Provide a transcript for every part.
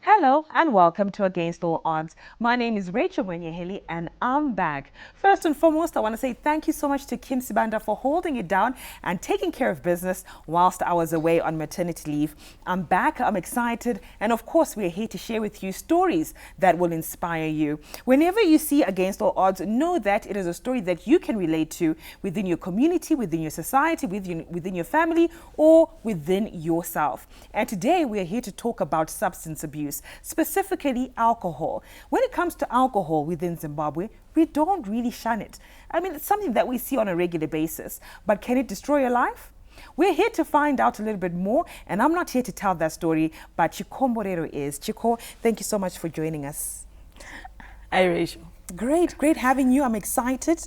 Hello and welcome to Against All Odds. My name is Rachel Wenyeheli and I'm back. First and foremost, I want to say thank you so much to Kim Sibanda for holding it down and taking care of business whilst I was away on maternity leave. I'm back, I'm excited, and of course we're here to share with you stories that will inspire you. Whenever you see Against All Odds, know that it is a story that you can relate to within your community, within your society, within your family, or within yourself. And today we are here to talk about substance abuse, specifically alcohol. When it comes to alcohol within Zimbabwe, we don't really shun it. I mean, it's something that we see on a regular basis, but can it destroy your life? We're here to find out a little bit more, and I'm not here to tell that story, but Chikomborero is. Chiko, thank you so much for joining us. Hi, Rachel. Great having you. I'm excited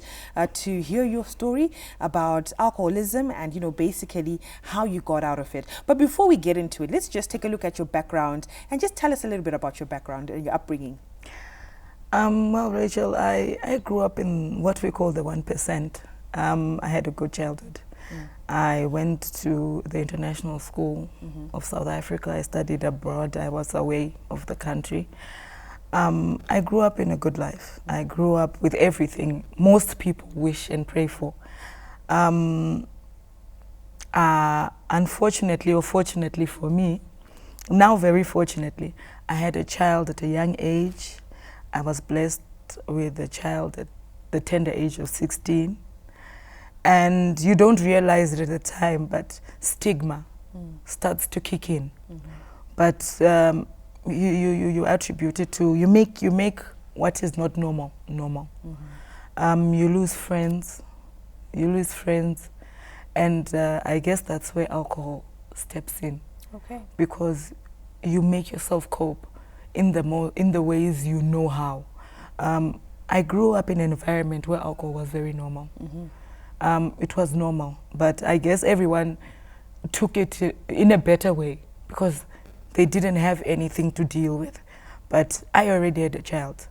to hear your story about alcoholism and, basically how you got out of it. But before we get into it, let's just take a look at your background and just tell us a little bit about your background and your upbringing. Well, Rachel, I grew up in what we call the 1%. I had a good childhood. I went to the international school of South Africa. I studied abroad. I was away of the country. I grew up in a good life. I grew up with everything most people wish and pray for. Unfortunately or fortunately for me, now very fortunately, I had a child at a young age. I was blessed with a child at the tender age of 16. And you don't realize it at the time, but stigma starts to kick in. But you attribute it to, you make what is not normal. You lose friends, and I guess that's where alcohol steps in. Okay. Because you make yourself cope in the ways you know how. I grew up in an environment where alcohol was very normal. It was normal, but I guess everyone took it in a better way because they didn't have anything to deal with. But I already had a child.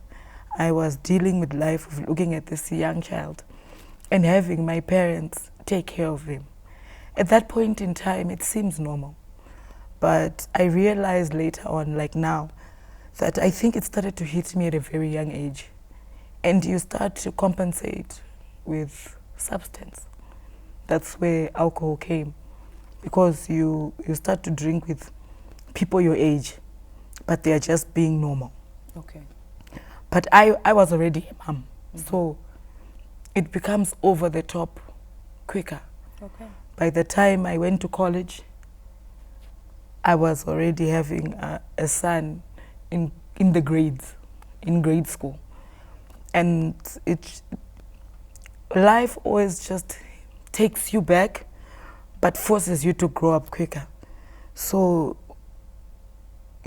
I was dealing with life of looking at this young child and having my parents take care of him. At that point in time, it seems normal. But I realized later on, like now, that I think it started to hit me at a very young age. And you start to compensate with substance. That's where alcohol came. Because you start to drink with people your age, but they are just being normal. Okay. But I was already a mom, so it becomes over the top quicker. Okay. By the time I went to college, I was already having a son in grade school. And life always just takes you back, but forces you to grow up quicker. So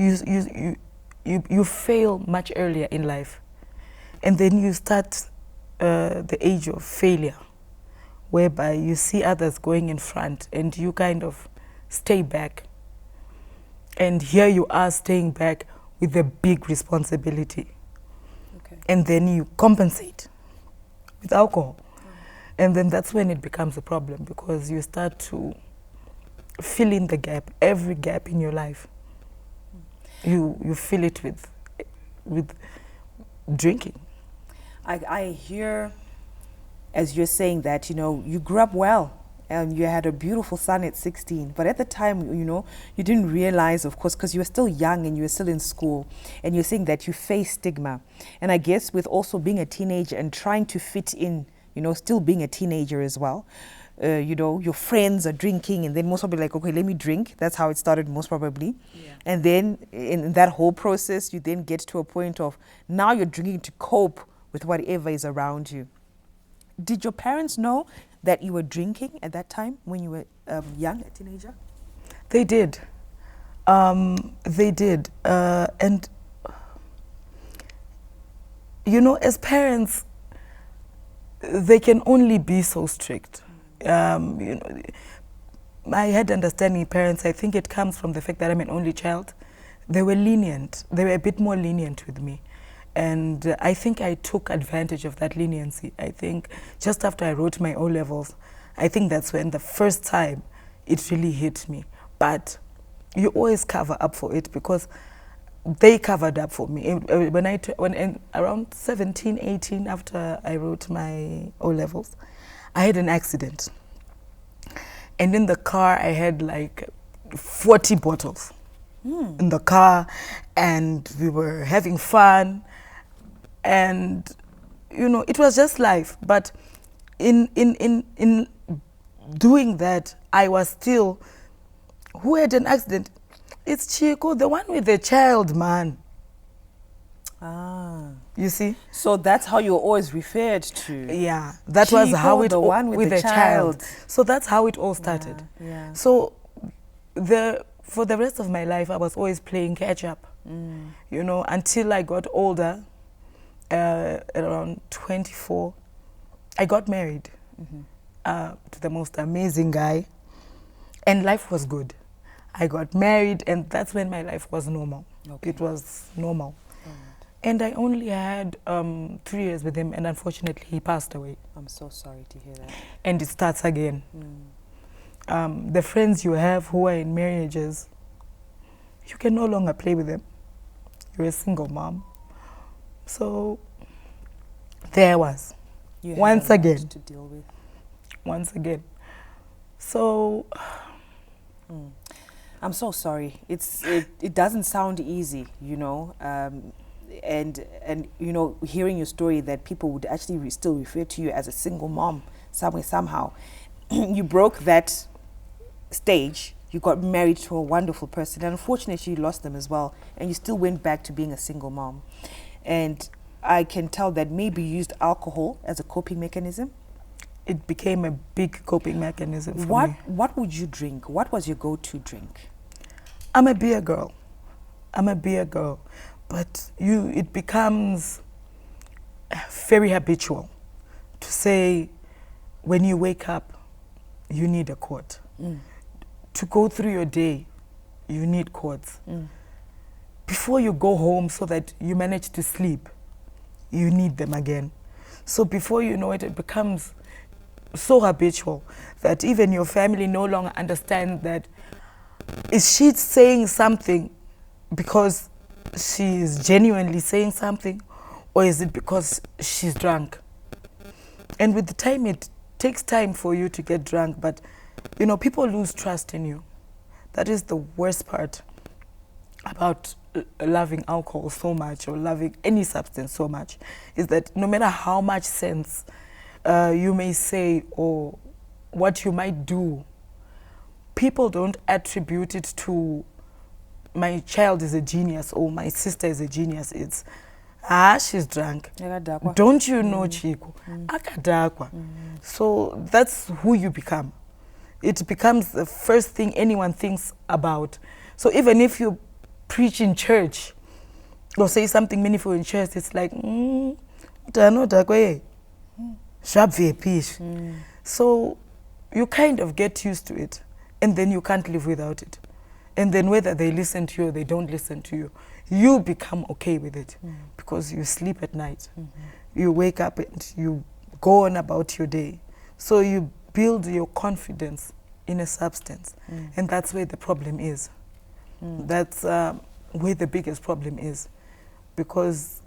you fail much earlier in life, and then you start the age of failure, whereby you see others going in front and you kind of stay back. And here you are staying back with a big responsibility. Okay. And then you compensate with alcohol. And then that's when it becomes a problem, because you start to fill in the gap, every gap in your life. You fill it with drinking. I hear, as you're saying that, you grew up well and you had a beautiful son at 16. But at the time, you didn't realize, of course, because you were still young and you were still in school, and you're saying that you face stigma. And I guess with also being a teenager and trying to fit in, still being a teenager as well, your friends are drinking, and then most probably like, okay, let me drink. That's how it started most probably. Yeah. And then in that whole process, you then get to a point of now you're drinking to cope with whatever is around you. Did your parents know that you were drinking at that time when you were young, a teenager? They did. They did. And, as parents, they can only be so strict. I had understanding parents. I think it comes from the fact that I'm an only child. They were lenient. They were a bit more lenient with me. And I think I took advantage of that leniency. I think just after I wrote my O-levels, I think that's when the first time it really hit me. But you always cover up for it, because they covered up for me. When around 17, 18, after I wrote my O levels, I had an accident. And in the car, I had like 40 bottles in the car, and we were having fun. And, you know, it was just life. But in doing that, I was still, who had an accident? It's Chico, the one with the child, man. Ah. You see? So that's how you're always referred to. Yeah, that was how it the one with the child. So that's how it all started. Yeah. So for the rest of my life, I was always playing catch up. You know, until I got older, around 24, I got married to the most amazing guy, and life was good. I got married, and that's when my life was normal. Okay. It was normal. And I only had 3 years with him, and unfortunately he passed away. I'm so sorry to hear that. And it starts again. The friends you have who are in marriages, you can no longer play with them. You're a single mom. So there I was. You had Once a lot again. to deal with. Once again. So I'm so sorry. It doesn't sound easy, you know. And you know, hearing your story that people would actually still refer to you as a single mom somehow. You broke that stage. You got married to a wonderful person, and unfortunately you lost them as well, and you still went back to being a single mom. And I can tell that maybe you used alcohol as a coping mechanism. it became a big coping mechanism for me. What would you drink? What was your go-to drink? I'm a beer girl. But it becomes very habitual to say when you wake up, you need a quart. To go through your day, you need quarts. Before you go home so that you manage to sleep, you need them again. So before you know it, it becomes so habitual that even your family no longer understands that, is she saying something because she is genuinely saying something, or is it because she's drunk? And with the time, it takes time for you to get drunk, but you know, people lose trust in you. That is the worst part about loving alcohol so much, or loving any substance so much, is that no matter how much sense you may say or what you might do, people don't attribute it to my child is a genius or my sister is a genius. It's, she's drunk. Don't you know, Chico? Akadakwa. So that's who you become. It becomes the first thing anyone thinks about. So even if you preach in church or say something meaningful in church, it's like, so you kind of get used to it, and then you can't live without it. And then whether they listen to you or they don't listen to you, you become okay with it because you sleep at night. You wake up and you go on about your day. So you build your confidence in a substance. And that's where the problem is. That's where the biggest problem is, because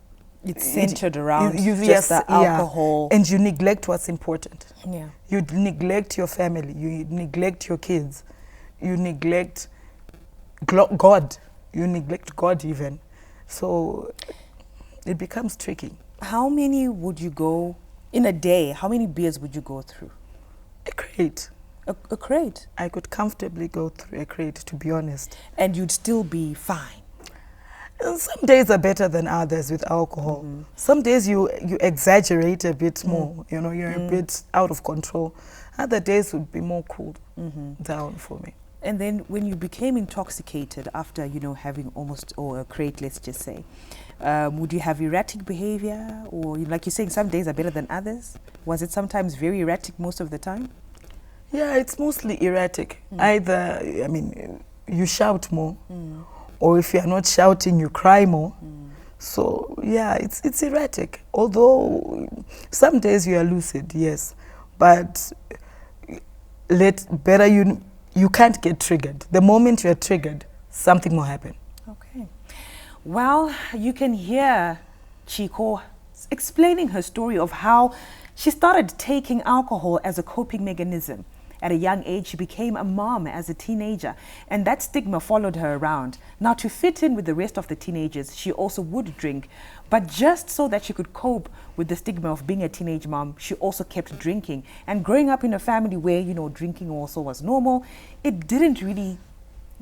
it's centered around just the alcohol. And you neglect what's important. Yeah. You neglect your family. You neglect your kids. You neglect God. You neglect God even. So it becomes tricky. How many would you go in a day? How many beers would you go through? A crate. A crate? I could comfortably go through a crate, to be honest. And you'd still be fine? And some days are better than others with alcohol. Some days you exaggerate a bit more. You know, you're a bit out of control. Other days would be more cooled down for me. And then when you became intoxicated after, you know, having almost, or a crate, let's just say, would you have erratic behavior? Or like you're saying, some days are better than others? Was it sometimes very erratic most of the time? Yeah, it's mostly erratic. Either, I mean, you shout more, or if you're not shouting, you cry more. So, yeah, it's erratic. Although some days you are lucid, yes. But you can't get triggered. The moment you're triggered, something will happen. Okay. Well, you can hear Chiko explaining her story of how she started taking alcohol as a coping mechanism. At a young age, she became a mom as a teenager, and that stigma followed her around. Now, to fit in with the rest of the teenagers, she also would drink, but just so that she could cope with the stigma of being a teenage mom, she also kept drinking. And growing up in a family where, drinking also was normal, it didn't really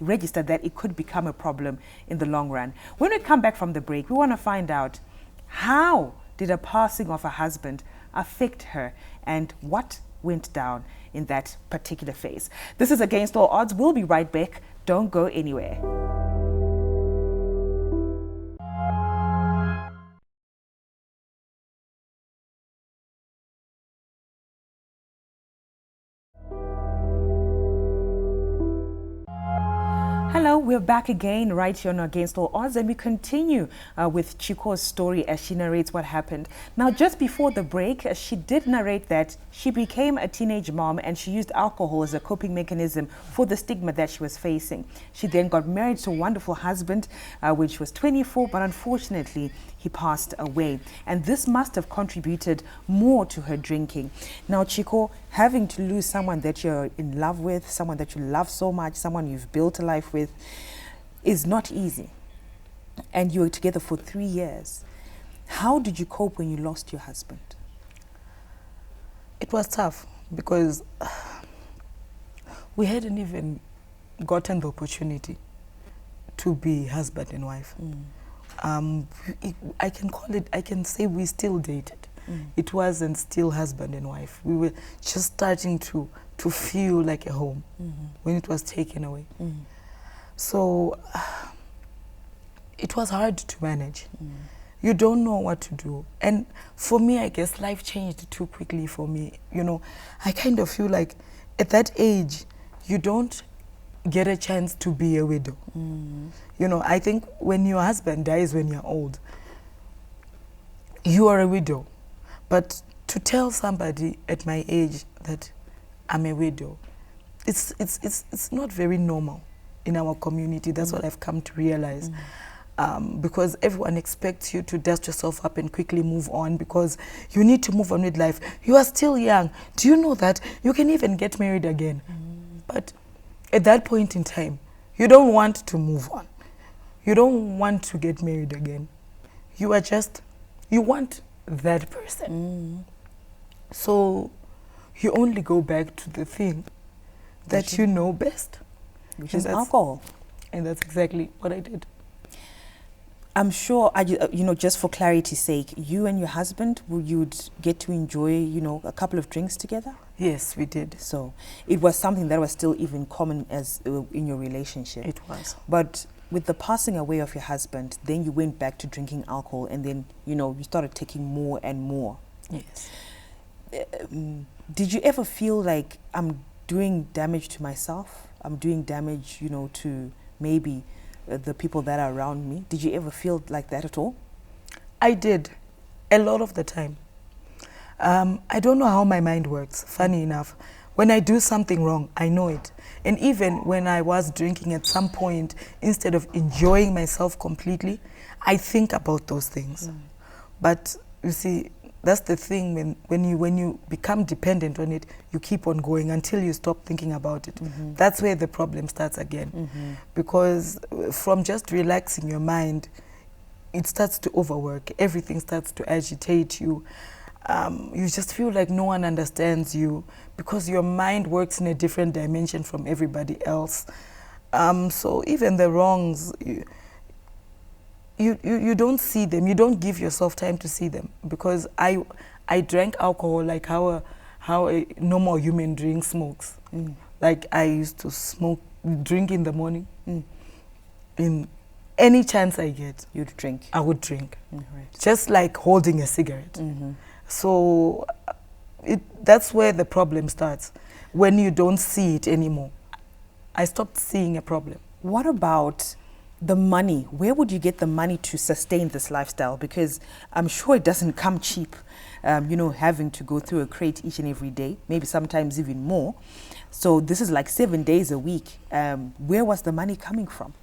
register that it could become a problem in the long run. When we come back from the break, we want to find out, how did a passing of a husband affect her and what went down in that particular phase? This is Against All Odds. We'll be right back. Don't go anywhere. Hello, we're back again right here on Against All Odds, and we continue with Chiko's story as she narrates what happened. Now, just before the break, she did narrate that she became a teenage mom and she used alcohol as a coping mechanism for the stigma that she was facing. She then got married to a wonderful husband, which was 24, but unfortunately, he passed away. And this must have contributed more to her drinking. Now, Chiko, having to lose someone that you're in love with, someone that you love so much, someone you've built a life with, is not easy. And you were together for 3 years. How did you cope when you lost your husband? It was tough because we hadn't even gotten the opportunity to be husband and wife. I can say we still dated. It wasn't still husband and wife. We were just starting to feel like a home when it was taken away. So it was hard to manage. You don't know what to do. And for me, I guess life changed too quickly for me. I kind of feel like at that age, you don't get a chance to be a widow. I think when your husband dies when you're old, you are a widow. But to tell somebody at my age that I'm a widow, it's not very normal in our community. That's what I've come to realize. Because everyone expects you to dust yourself up and quickly move on because you need to move on with life. You are still young. Do you know that you can even get married again? But at that point in time, you don't want to move on. You don't want to get married again. You want that person. So you only go back to the thing that you know best. Which is alcohol. And that's exactly what I did. I'm sure, just for clarity's sake, you and your husband, you'd get to enjoy, a couple of drinks together? Yes, we did. So it was something that was still even common as in your relationship. It was. But with the passing away of your husband, then you went back to drinking alcohol, and then, you started taking more and more. Yes. Did you ever feel like I'm doing damage to myself? I'm doing damage, to maybe the people that are around me? Did you ever feel like that at all? I did, a lot of the time. I don't know how my mind works, funny enough. When I do something wrong, I know it. And even when I was drinking at some point, instead of enjoying myself completely, I think about those things. But you see, that's the thing, when you become dependent on it, you keep on going until you stop thinking about it. That's where the problem starts again. Because from just relaxing your mind, it starts to overwork. Everything starts to agitate you. You just feel like no one understands you because your mind works in a different dimension from everybody else. So even the wrongs, you don't see them. You don't give yourself time to see them, because I drank alcohol like how a normal human drink smokes. Like I used to drink in the morning. In any chance I get, you'd drink. I would drink. Right. Just like holding a cigarette. So that's where the problem starts, when you don't see it anymore. I stopped seeing a problem. What about the money? Where would you get the money to sustain this lifestyle? Because I'm sure it doesn't come cheap, having to go through a crate each and every day, maybe sometimes even more. So this is like 7 days a week. Where was the money coming from?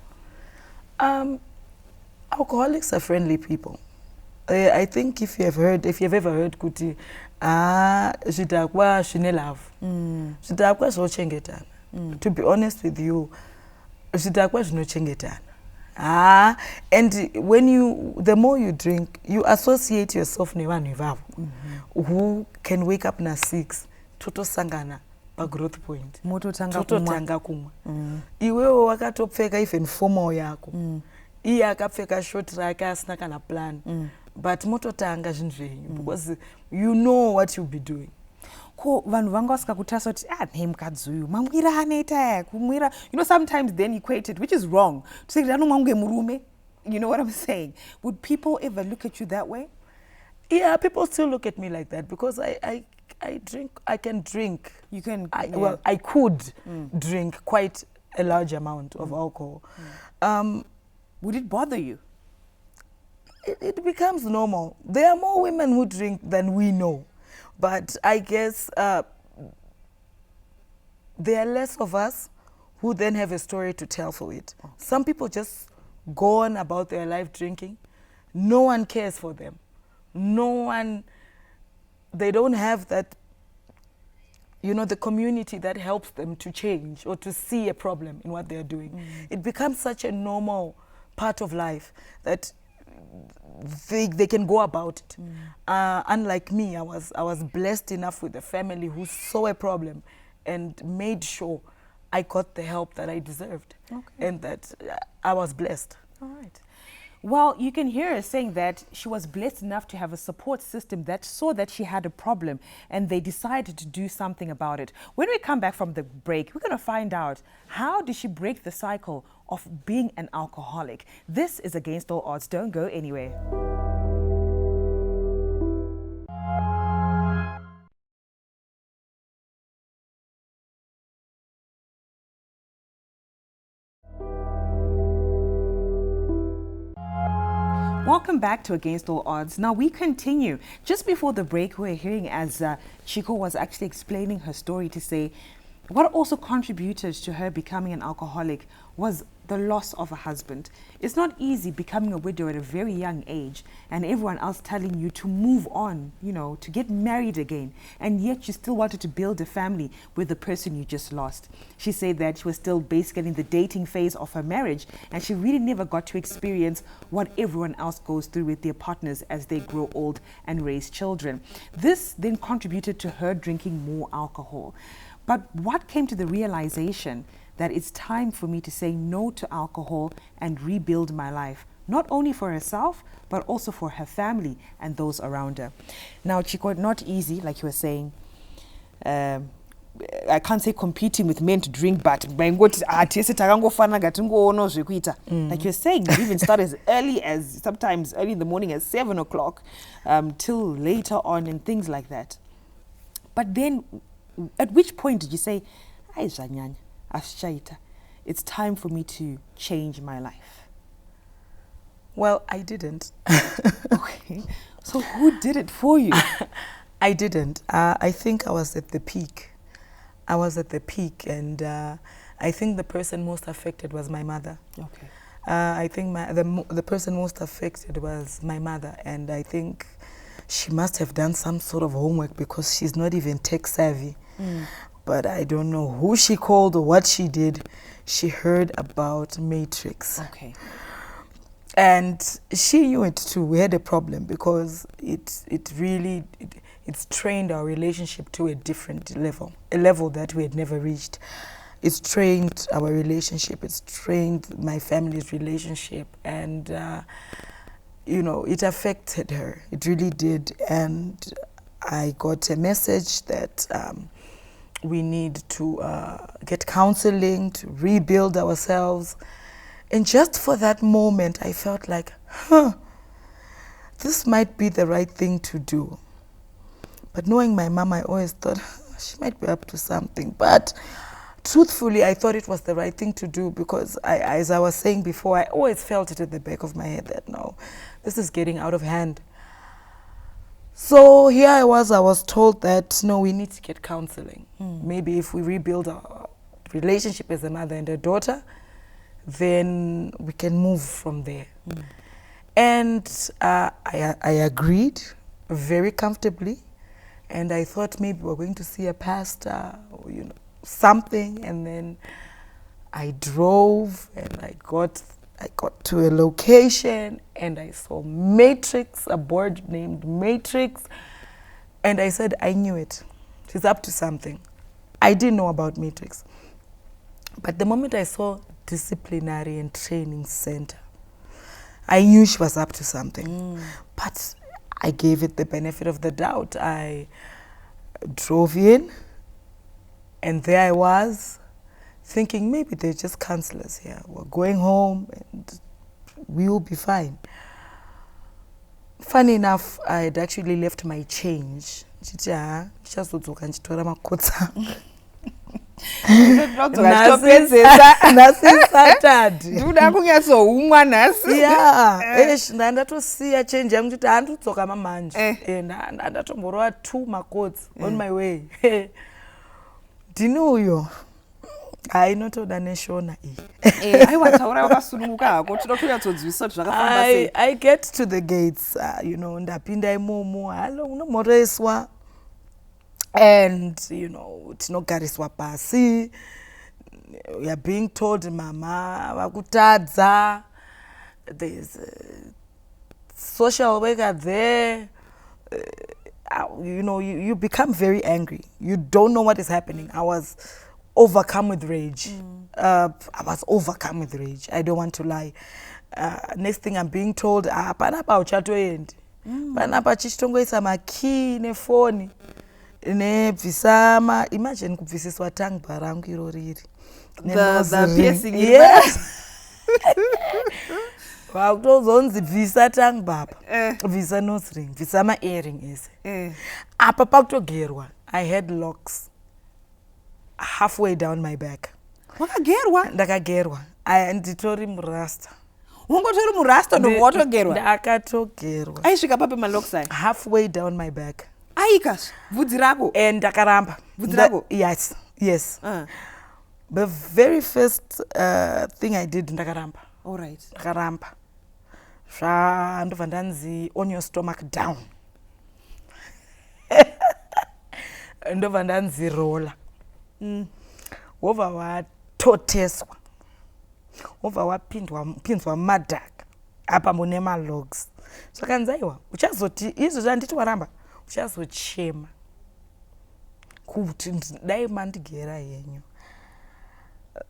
Alcoholics are friendly people. I think if you've ever heard kuti, zvidakwa zvine love. Zvidakwa zvinochengetana. To be honest with you, zvidakwa zvinochengetana. And the more you drink, you associate yourself nevanhu ivavo who can wake up na 6 totosangana growth point. Tototanga kumwa. Iwewe wakatopfeka even formal yako. Iye akapfeka short rake asina kana plan. But mototanga zvinhu zvenyu because you know what you'll be doing. Ko vanhu vanga vasikakutarisa kuti nhai mukadzi uyu mamwira anoita kumwira, sometimes then equate it, which is wrong, to say anomwa kunge murume. You know what I'm saying? Would people ever look at you that way? Yeah, people still look at me like that because I drink. I can drink. You can. Well, I could drink quite a large amount of alcohol. Would it bother you? It becomes normal. There are more women who drink than we know. But I guess there are less of us who then have a story to tell for it. Okay. Some people just go on about their life drinking. No one cares for them. They don't have that, the community that helps them to change or to see a problem in what they're doing. It becomes such a normal part of life that they can go about it. Unlike me, I was blessed enough with a family who saw a problem and made sure I got the help that I deserved. Okay. And that I was blessed. All right. Well, you can hear her saying that she was blessed enough to have a support system that saw that she had a problem and they decided to do something about it. When we come back from the break, we're going to find out how did she break the cycle of being an alcoholic. This is Against All Odds. Don't go anywhere. Welcome back to Against All Odds. Now we continue. Just before the break, we were hearing as Chiko was actually explaining her story to say what also contributed to her becoming an alcoholic was the loss of a husband. It's not easy becoming a widow at a very young age and everyone else telling you to move on, to get married again. And yet you still wanted to build a family with the person you just lost. She said that she was still basically in the dating phase of her marriage and she really never got to experience what everyone else goes through with their partners as they grow old and raise children. This then contributed to her drinking more alcohol. But what came to the realization that it's time for me to say no to alcohol and rebuild my life, not only for herself, but also for her family and those around her. Now, Chiko, not easy, like you were saying. I can't say competing with men to drink, but like you're saying, you even start as early as, sometimes early in the morning at 7 o'clock, till later on and things like that. But then, at which point did you say, it's time for me to change my life? Well, I didn't. Okay. So who did it for you? I didn't. I think I was at the peak. And I think the person most affected was my mother. Okay. I think the person most affected was my mother, and I think she must have done some sort of homework because she's not even tech savvy. But I don't know who she called or what she did. She heard about Matrix. Okay. And she knew it too. We had a problem because it's trained our relationship to a different level, a level that we had never reached. It's trained our relationship. It's trained my family's relationship. And, it affected her. It really did. And I got a message that we need to get counseling, to rebuild ourselves. And just for that moment, I felt like, this might be the right thing to do. But knowing my mom, I always thought she might be up to something. But truthfully, I thought it was the right thing to do because, as I was saying before, I always felt it at the back of my head that, no, this is getting out of hand. So here I was told that, no, we need to get counseling. Maybe if we rebuild our relationship as a mother and a daughter, then we can move from there. And I agreed very comfortably. And I thought maybe we're going to see a pastor or, something. And then I drove and I got to a location and I saw Matrix, a board named Matrix. And I said, I knew it. She's up to something. I didn't know about Matrix. But the moment I saw Disciplinary and Training Center, I knew she was up to something. But I gave it the benefit of the doubt. I drove in, and there I was, thinking maybe they're just counselors here. We're going home, and we'll be fine. Funny enough, I had actually left my change. ndandatosiya change yangu kuti handidzoka mamanje ndatomborowa 2 makotsi on my way ndini uyo hainotoda neshona I get to the gates ndapinda imomo halo unomhoreswa and tinogariswa pasi. We are being told mama vakutadza, there's a social worker there. You become very angry. You don't know what is happening. I was overcome with rage. I was overcome with rage. I don't want to lie. Next thing I'm being told, panapa uchatoendi. Panapa chichitongoisa makey nefoni. Nebvisama, imagine kubvisiswa tongue bar rangu iro riri. The piercing. Yes. Wakutozonzi bvisa tongue bar. Bvisa nose ring, bvisa ma-earring ese. Apa pakutogerwa, I had locks halfway down my back. Wakagerwa? Ndakagerwa. Nditori murasta. Ungotori murasta ndo watogerwa? Ndakatogerwa. Aisvika papi malocks aya? Halfway down my back. Aikas, vudzi rako? And ndakaramba. Vudzi rako? Yes. The very first thing I did, ndakaramba. All right. Ndakaramba. Ndobva ndanzi on your stomach down. Ndobva ndanzi roller. Wobva watoteswa. Wobva wapinzwa madhaka. Apa mune malogs. Svakanzaiwa, uchazoti izvo zvanditi waramba. Uchazochema. Kuti dai mandigera henyu.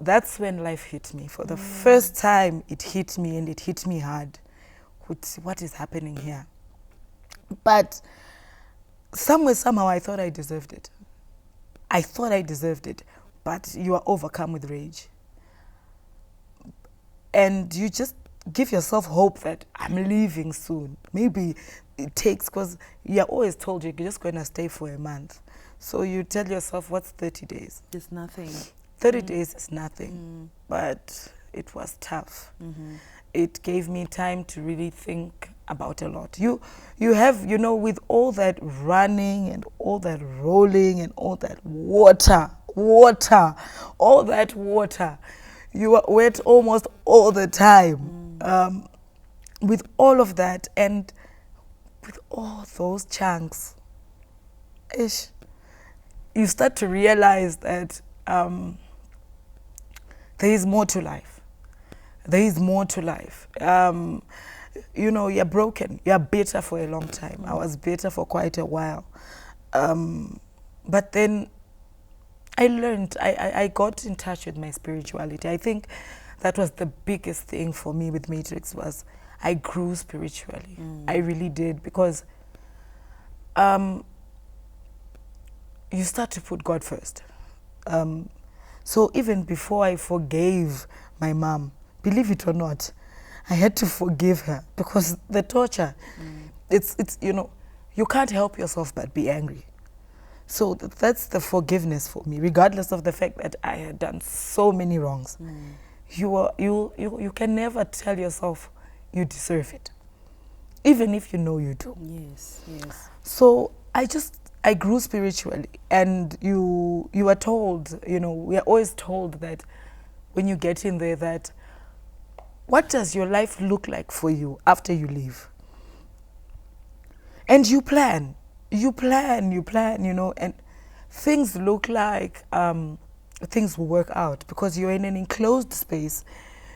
That's when life hit me. For the first time, it hit me, and it hit me hard. What is happening here? But somehow, I thought I deserved it. But you are overcome with rage. And you just give yourself hope that I'm leaving soon. Maybe it takes, because you're always told you're just going to stay for a month. So you tell yourself, what's 30 days? It's nothing. 30 days is nothing, but it was tough. It gave me time to really think about a lot. You have, with all that running and all that rolling and all that water, all that water, you are wet almost all the time. With all of that and with all those chunks, you start to realize that there is more to life. You're broken. You're bitter for a long time. I was bitter for quite a while. But then I learned, I got in touch with my spirituality. I think that was the biggest thing for me with Matrix, was I grew spiritually. I really did, because you start to put God first. So even before I forgave my mom, believe it or not, I had to forgive her, because the torture, it's you can't help yourself but be angry. So that's the forgiveness for me, regardless of the fact that I had done so many wrongs. You can never tell yourself you deserve it, even if you know you do. Yes. So I grew spiritually, and you are told, we are always told that when you get in there, that what does your life look like for you after you leave? And you plan, and things look like things will work out because you're in an enclosed space.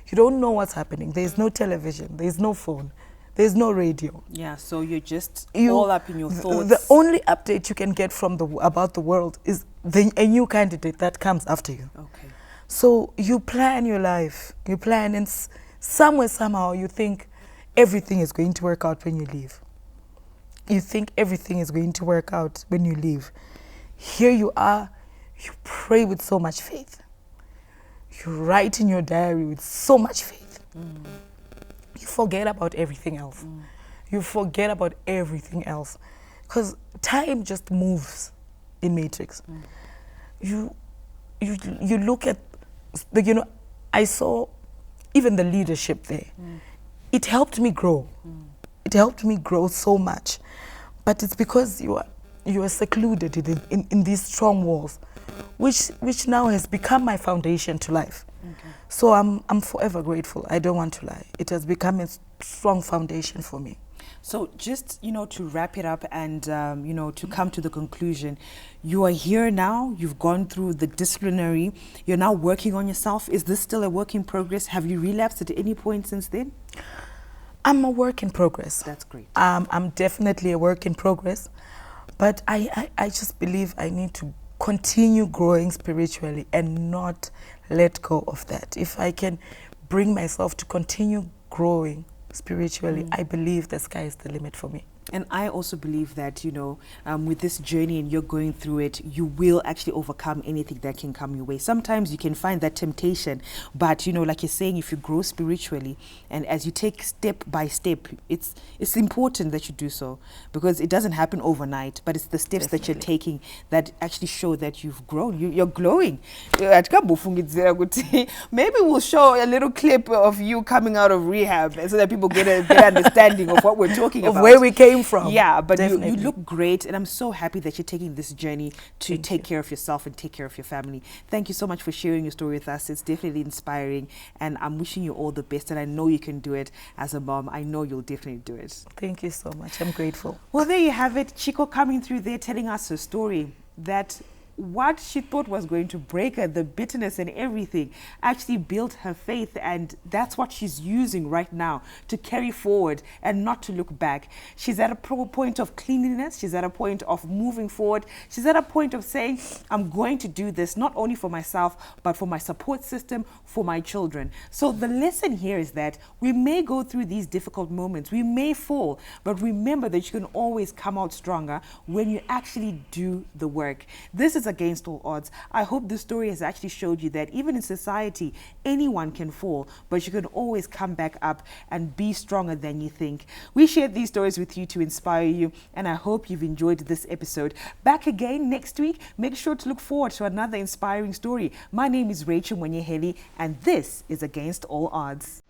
You don't know what's happening. There's no television, there's no phone, there's no radio. Yeah, so you're just all up in your thoughts. The only update you can get from about the world is a new candidate that comes after you. Okay. So you plan your life, and somewhere, somehow, you think everything is going to work out when you leave. You think everything is going to work out when you leave. Here you are, you pray with so much faith. You write in your diary with so much faith. You forget about everything else. You forget about everything else. Because time just moves in Matrix. You look at, I saw even the leadership there. It helped me grow. It helped me grow so much. But it's because you are secluded in these strong walls, which now has become my foundation to life. Okay. So I'm forever grateful. I don't want to lie. It has become a strong foundation for me. So just, to wrap it up and, to come to the conclusion, you are here now, you've gone through the disciplinary, you're now working on yourself. Is this still a work in progress? Have you relapsed at any point since then? I'm a work in progress. That's great. I'm definitely a work in progress, but I just believe I need to continue growing spiritually and not let go of that. If I can bring myself to continue growing spiritually, I believe the sky is the limit for me. And I also believe that, with this journey and you're going through it, you will actually overcome anything that can come your way. Sometimes you can find that temptation, but, like you're saying, if you grow spiritually and as you take step by step, it's important that you do so because it doesn't happen overnight, but it's the steps that you're taking that actually show that you've grown. You're glowing. Maybe we'll show a little clip of you coming out of rehab so that people get a better understanding of what we're talking about. Of where we came from. Yeah, but you look great, and I'm so happy that you're taking this journey to take care of yourself and take care of your family. Thank you so much for sharing your story with us. It's definitely inspiring, and I'm wishing you all the best, and I know you can do it as a mom. I know you'll definitely do it. Thank you so much. I'm grateful. Well, there you have it. Chico coming through there telling us her story, that what she thought was going to break her, the bitterness and everything, actually built her faith, and that's what she's using right now to carry forward and not to look back. She's at a point of cleanliness. She's at a point of moving forward. She's at a point of saying, I'm going to do this not only for myself, but for my support system, for my children. So the lesson here is that we may go through these difficult moments. We may fall, but remember that you can always come out stronger when you actually do the work. This is against all odds. I hope this story has actually showed you that even in society, anyone can fall, but you can always come back up and be stronger than you think. We shared these stories with you to inspire you, and I hope you've enjoyed this episode. Back again next week. Make sure to look forward to another inspiring story. My name is Rachel Mwenyeheli, and this is Against All Odds.